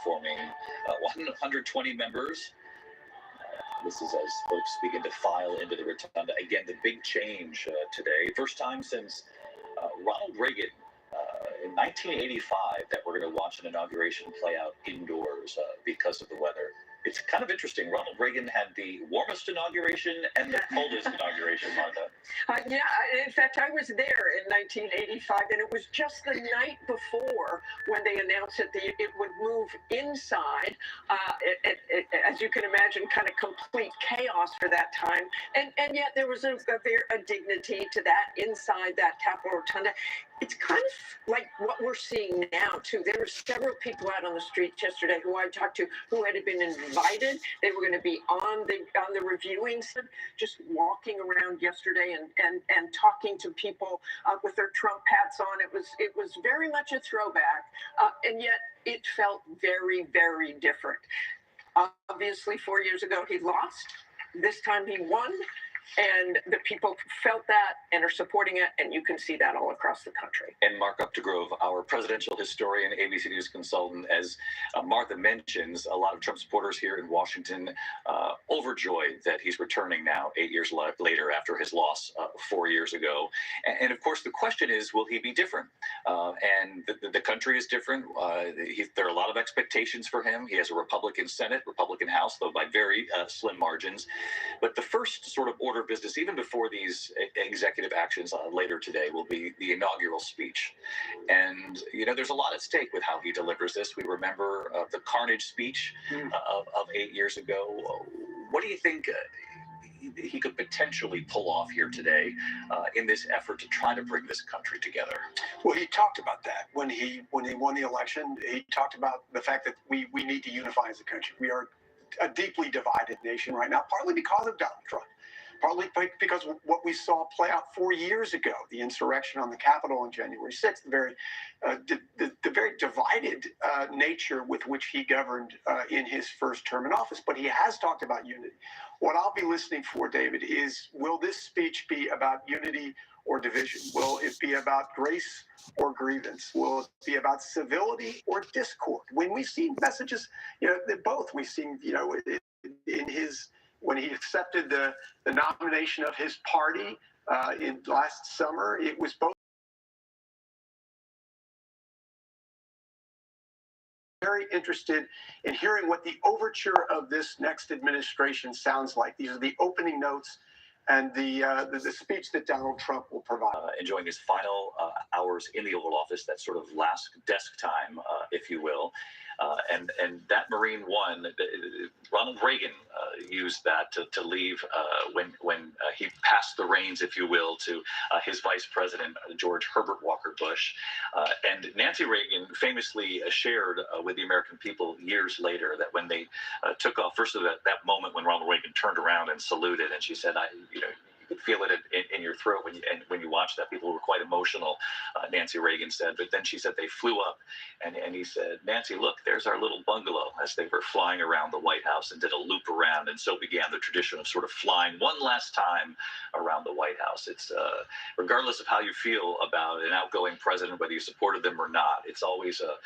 forming 120 members. This is as folks begin to file into the rotunda. Again, the big change today. First time since Ronald Reagan in 1985 that we're going to watch an inauguration play out indoors because of the weather. It's kind of interesting. Ronald Reagan had the warmest inauguration and the coldest inauguration, Martha. Yeah, in fact, I was there in 1985, and it was just the night before when they announced that it would move inside. As you can imagine, kind of complete chaos for that time. And yet there was a dignity to that inside that Capitol Rotunda. It's kind of like what we're seeing now, too. There were several people out on the streets yesterday who I talked to who had been invited. They were going to be on the reviewing side, just walking around yesterday and talking to people with their Trump hats on. It was very much a throwback, and yet it felt very, very different. Obviously, 4 years ago, he lost. This time he won. And the people felt that and are supporting it, and you can see that all across the country. And Mark Updegrove, our presidential historian, ABC News consultant, as Martha mentions, a lot of Trump supporters here in Washington overjoyed that he's returning now 8 years later after his loss 4 years ago. And of course, the question is, will he be different? And the country is different. There are a lot of expectations for him. He has a Republican Senate, Republican House, though by very slim margins. But the first sort of order of business, even before these executive actions later today, will be the inaugural speech. And, you know, there's a lot at stake with how he delivers this. We remember the carnage speech of 8 years ago. What do you think he could potentially pull off here today in this effort to try to bring this country together? Well, he talked about that when he won the election. He talked about the fact that we need to unify as a country. We are a deeply divided nation right now, partly because of Donald Trump. Partly because of what we saw play out 4 years ago, the insurrection on the Capitol on January 6th, the very divided nature with which he governed in his first term in office. But he has talked about unity. What I'll be listening for, David, is will this speech be about unity or division? Will it be about grace or grievance? Will it be about civility or discord? When we've seen messages, both. We've seen, in his... when he accepted the nomination of his party in last summer, it was both very interested in hearing what the overture of this next administration sounds like. These are the opening notes and the speech that Donald Trump will provide. Enjoying his final hours in the Oval Office, that sort of last desk time, if you will. And that Marine One, Ronald Reagan used that to leave when he passed the reins, if you will, to his vice president, George Herbert Walker Bush. And Nancy Reagan famously shared with the American people years later that when they took off, first of that moment when Ronald Reagan turned around and saluted, and she said, you could feel it in your throat when you watched that. People were quite emotional, Nancy Reagan said. But then she said they flew up, and he said, "Nancy, look, there's our little bungalow," as they were flying around the White House, and did a loop around. And so began the tradition of sort of flying one last time around the White House. It's regardless of how you feel about an outgoing president, whether you supported them or not, it's always a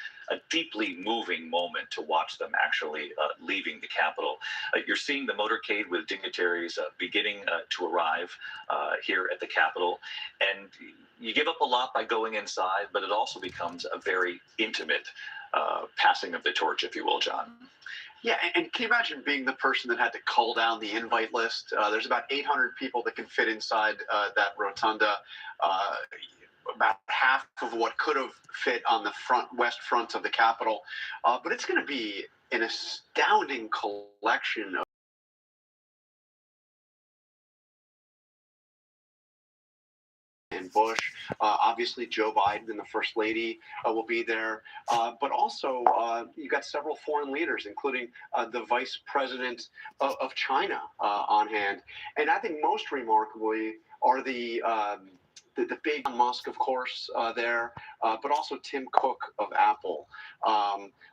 deeply moving moment to watch them actually leaving the Capitol. You're seeing the motorcade with dignitaries beginning to arrive here at the Capitol. And you give up a lot by going inside, but it also becomes a very intimate passing of the torch, if you will, John. Yeah, and can you imagine being the person that had to cull down the invite list? There's about 800 people that can fit inside that rotunda. About half of what could have fit on the west front of the Capitol. But it's going to be an astounding collection of Bush, obviously Joe Biden and the First Lady will be there, but also you got several foreign leaders, including the Vice President of China on hand. And I think most remarkably are the big Musk, of course, there, but also Tim Cook of Apple,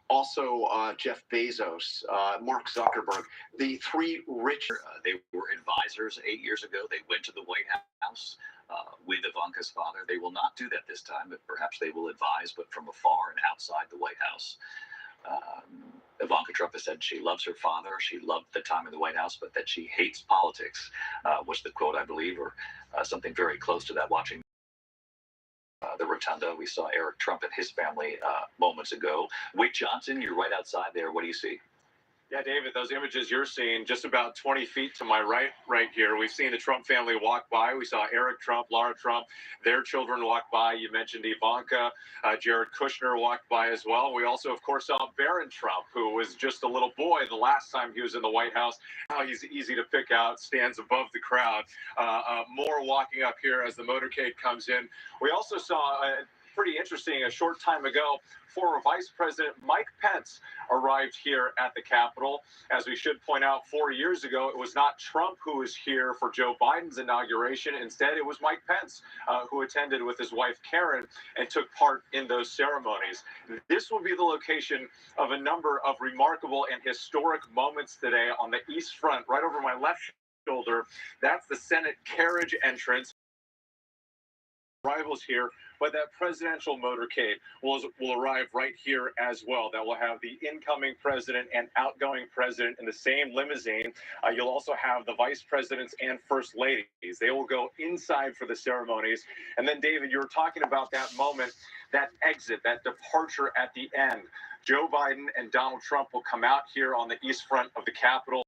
also Jeff Bezos, Mark Zuckerberg, the three rich. They were advisors 8 years ago. They went to the White House with Ivanka's father. They will not do that this time, but perhaps they will advise, but from afar and outside the White House. Ivanka Trump has said she loves her father, she loved the time in the White House, but that she hates politics, was the quote, I believe, or something very close to that. Watching the rotunda, we saw Eric Trump and his family moments ago. Wick Johnson, you're right outside there. What do you see? Yeah, David, those images you're seeing just about 20 feet to my right here. We've seen the Trump family walk by. We saw Eric Trump, Laura Trump, their children walk by. You mentioned Ivanka, Jared Kushner walked by as well. We also, of course, saw Barron Trump, who was just a little boy the last time he was in the White House. Now he's easy to pick out, stands above the crowd. More walking up here as the motorcade comes in. We also saw pretty interesting, a short time ago, former Vice President Mike Pence arrived here at the Capitol. As we should point out, 4 years ago, it was not Trump who was here for Joe Biden's inauguration. Instead, it was Mike Pence who attended with his wife, Karen, and took part in those ceremonies. This will be the location of a number of remarkable and historic moments today on the East Front, right over my left shoulder. That's the Senate carriage entrance. Arrivals here, but that presidential motorcade will arrive right here as well. That will have the incoming president and outgoing president in the same limousine. You'll also have the vice presidents and first ladies. They will go inside for the ceremonies. And then, David, you were talking about that moment, that exit, that departure at the end. Joe Biden and Donald Trump will come out here on the east front of the Capitol.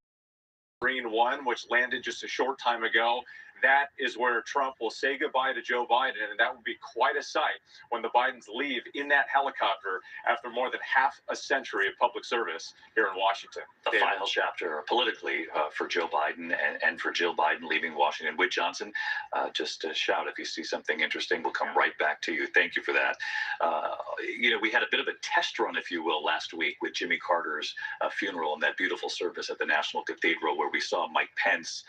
Marine One, which landed just a short time ago. That is where Trump will say goodbye to Joe Biden, and that would be quite a sight when the Bidens leave in that helicopter after more than half a century of public service here in Washington. The final chapter politically for Joe Biden and for Jill Biden leaving Washington. Wick Johnson, just shout if you see something interesting. We'll come right back to you. Thank you for that. We had a bit of a test run, if you will, last week with Jimmy Carter's funeral and that beautiful service at the National Cathedral where we saw Mike Pence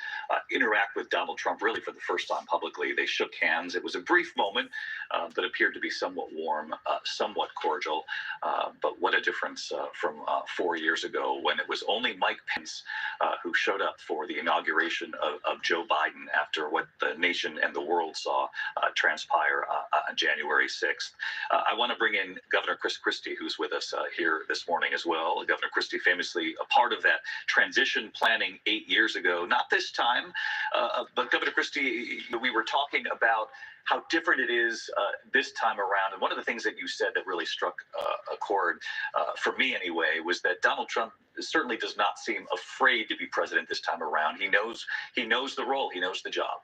interact with Donald Trump really for the first time publicly. They shook hands. It was a brief moment that appeared to be somewhat warm, somewhat cordial. But what a difference from 4 years ago when it was only Mike Pence who showed up for the inauguration of Joe Biden after what the nation and the world saw transpire on January 6th. I want to bring in Governor Chris Christie, who's with us here this morning as well. Governor Christie, famously a part of that transition planning 8 years ago. Not this time, but Governor Christie, we were talking about how different it is this time around. And one of the things that you said that really struck a chord, for me anyway, was that Donald Trump certainly does not seem afraid to be president this time around. He knows the role. He knows the job.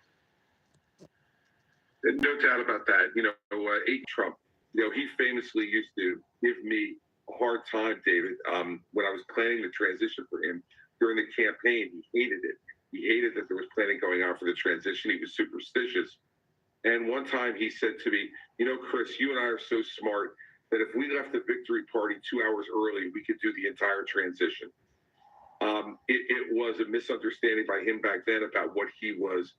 No doubt about that. Trump, he famously used to give me a hard time, David, when I was planning the transition for him during the campaign. He hated it. He hated that there was planning going on for the transition. He was superstitious. And one time he said to me, Chris, you and I are so smart that if we left the victory party 2 hours early, we could do the entire transition. It was a misunderstanding by him back then about what he was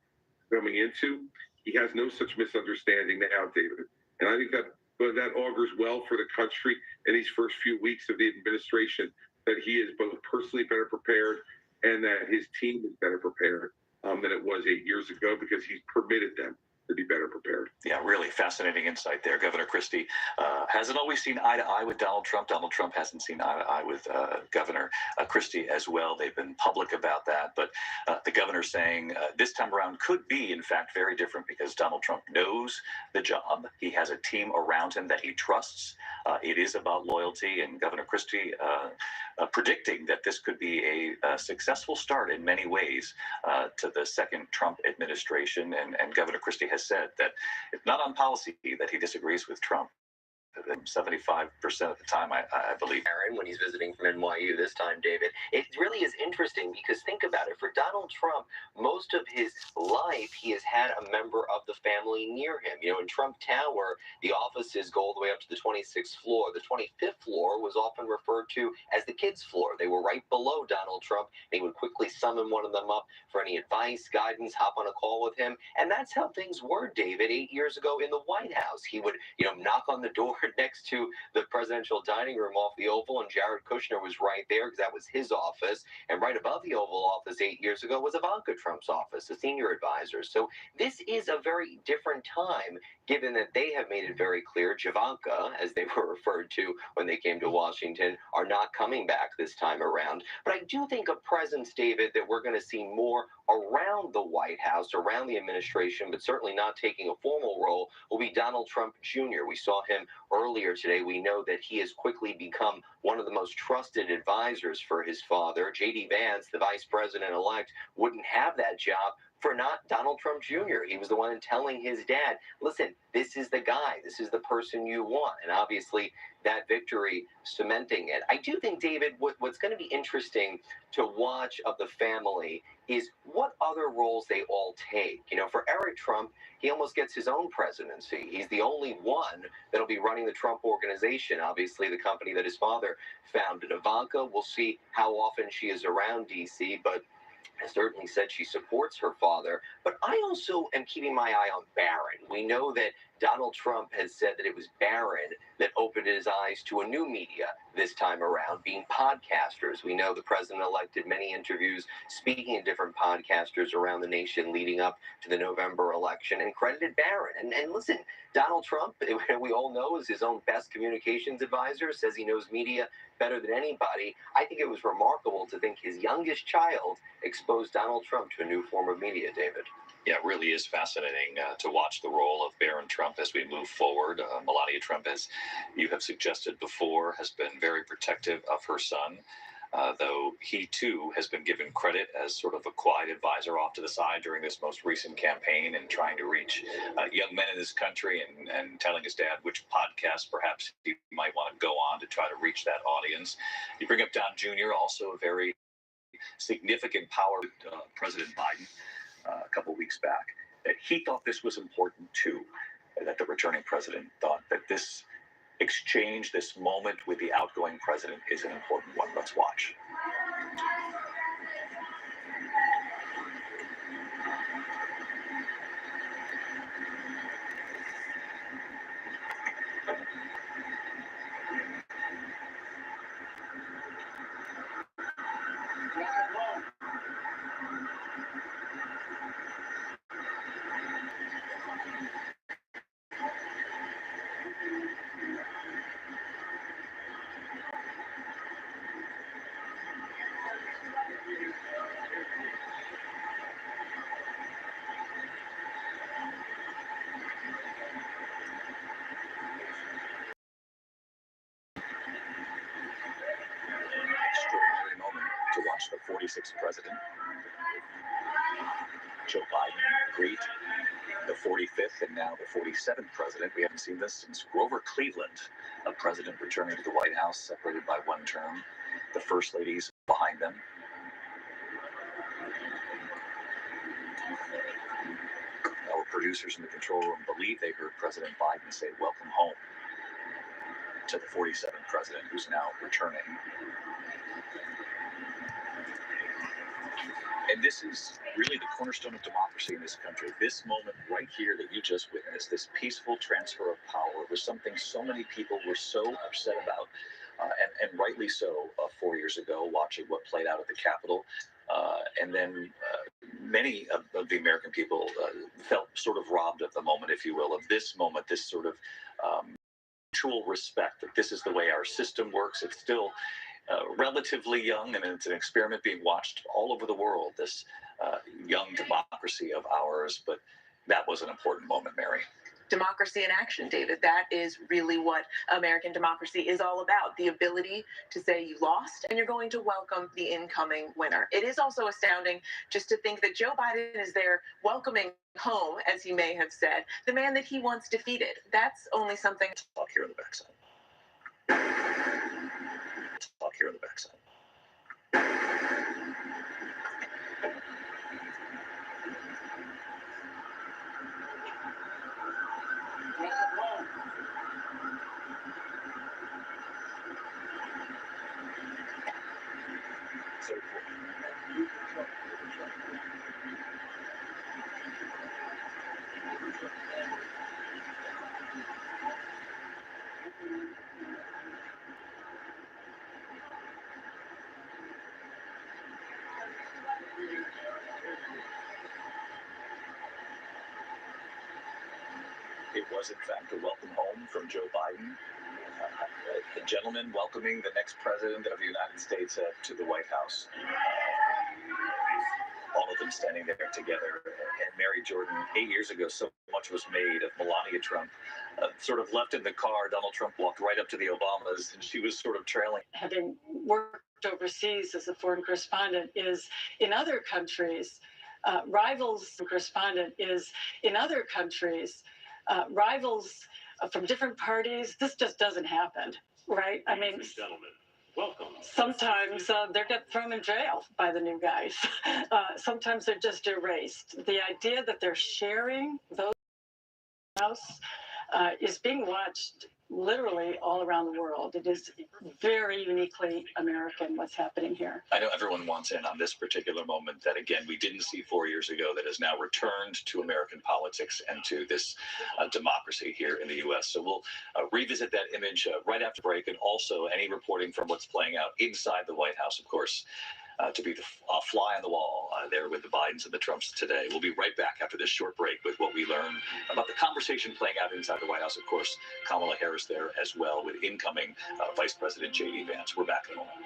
coming into. He has no such misunderstanding now, David. And I think that augurs well for the country in these first few weeks of the administration, that he is both personally better prepared and that his team is better prepared than it was 8 years ago, because he's permitted them to be better prepared. Yeah, really fascinating insight there. Governor Christie hasn't always seen eye to eye with Donald Trump. Donald Trump hasn't seen eye to eye with Governor Christie as well. They've been public about that. But the governor saying this time around could be, in fact, very different because Donald Trump knows the job. He has a team around him that he trusts. It is about loyalty. And Governor Christie predicting that this could be a successful start in many ways to the second Trump administration. And Governor Christie has said that it's not on policy that he disagrees with Trump. 75% of the time, I believe. Aaron, when he's visiting from NYU this time, David, it really is interesting because think about it. For Donald Trump, most of his life, he has had a member of the family near him. In Trump Tower, the offices go all the way up to the 26th floor. The 25th floor was often referred to as the kids' floor. They were right below Donald Trump. They would quickly summon one of them up for any advice, guidance, hop on a call with him. And that's how things were, David, 8 years ago in the White House. He would, knock on the door next to the presidential dining room off the Oval, and Jared Kushner was right there because that was his office. And right above the Oval Office 8 years ago was Ivanka Trump's office, the senior advisor. So this is a very different time, given that they have made it very clear, Javanka, as they were referred to when they came to Washington, are not coming back this time around. But I do think a presence, David, that we're going to see more around the White House, around the administration, but certainly not taking a formal role, will be Donald Trump Jr. We saw him earlier today. We know that he has quickly become one of the most trusted advisors for his father. J.D. Vance, the vice president-elect, wouldn't have that job for not Donald Trump Jr. He was the one telling his dad, listen, this is the guy, this is the person you want. And obviously that victory cementing it. I do think, David, what's going to be interesting to watch of the family is what other roles they all take. You know, for Eric Trump, he almost gets his own presidency. He's the only one that'll be running the Trump Organization, obviously the company that his father founded. Ivanka, we'll see how often she is around D.C., but has certainly said she supports her father. But I also am keeping my eye on Barron. We know that Donald Trump has said that it was Barron that opened his eyes to a new media this time around, being podcasters. We know the president-elect did many interviews speaking to different podcasters around the nation leading up to the November election and credited Barron. And listen, Donald Trump, we all know, is his own best communications advisor, says he knows media better than anybody. I think it was remarkable to think his youngest child exposed Donald Trump to a new form of media, David. Yeah, it really is fascinating to watch the role of Barron Trump as we move forward. Melania Trump, as you have suggested before, has been very protective of her son, though he too has been given credit as sort of a quiet advisor off to the side during this most recent campaign and trying to reach young men in this country and telling his dad which podcast perhaps he might want to go on to try to reach that audience. You bring up Don Jr., also a very significant power, President Biden, a couple weeks back, that he thought this was important too, that the returning president thought that this exchange, this moment with the outgoing president is an important one. Let's watch. Extraordinary moment to watch the 46th president, Joe Biden, greet the 45th and now the 47th president. We haven't seen this since Grover Cleveland, a president returning to the White House, separated by one term. The first ladies behind them. Our producers in the control room believe they heard President Biden say, "Welcome home," to the 47th president, who's now returning. And this is really the cornerstone of democracy in this country. This moment right here that you just witnessed, this peaceful transfer of power, was something so many people were so upset about, and rightly so, 4 years ago, watching what played out at the Capitol. And then many of the American people felt sort of robbed of the moment, if you will, of this moment, this sort of mutual respect that this is the way our system works. It's still relatively young, and it's an experiment being watched all over the world, this young democracy of ours. But that was an important moment, Mary. Democracy in action, David. That is really what American democracy is all about. The ability to say you lost and you're going to welcome the incoming winner. It is also astounding just to think that Joe Biden is there welcoming home, as he may have said, the man that he once defeated. That's only something. Talk here on the backside. Talk here on the backside. was, in fact, a welcome home from Joe Biden. The gentleman welcoming the next president of the United States to the White House. All of them standing there together. And Mary Jordan, 8 years ago, so much was made of Melania Trump. Sort of left in the car, Donald Trump walked right up to the Obamas, and she was sort of trailing. Having worked overseas as a foreign correspondent is in other countries, rivals from different parties. This just doesn't happen, right? I mean, Gentlemen, welcome. sometimes they get thrown in jail by the new guys. Sometimes they're just erased. The idea that they're sharing those house is being watched literally all around the world. It is very uniquely American what's happening here. I know everyone wants in on this particular moment that, again, we didn't see 4 years ago, that has now returned to American politics and to this democracy here in the U.S. So we'll revisit that image right after break, and also any reporting from what's playing out inside the White House, of course, to be the fly on the wall there with the Bidens and the Trumps today. We'll be right back after this short break with what we learn about the conversation playing out inside the White House. Of course, Kamala Harris there as well with incoming Vice President J.D. Vance. We're back in a moment.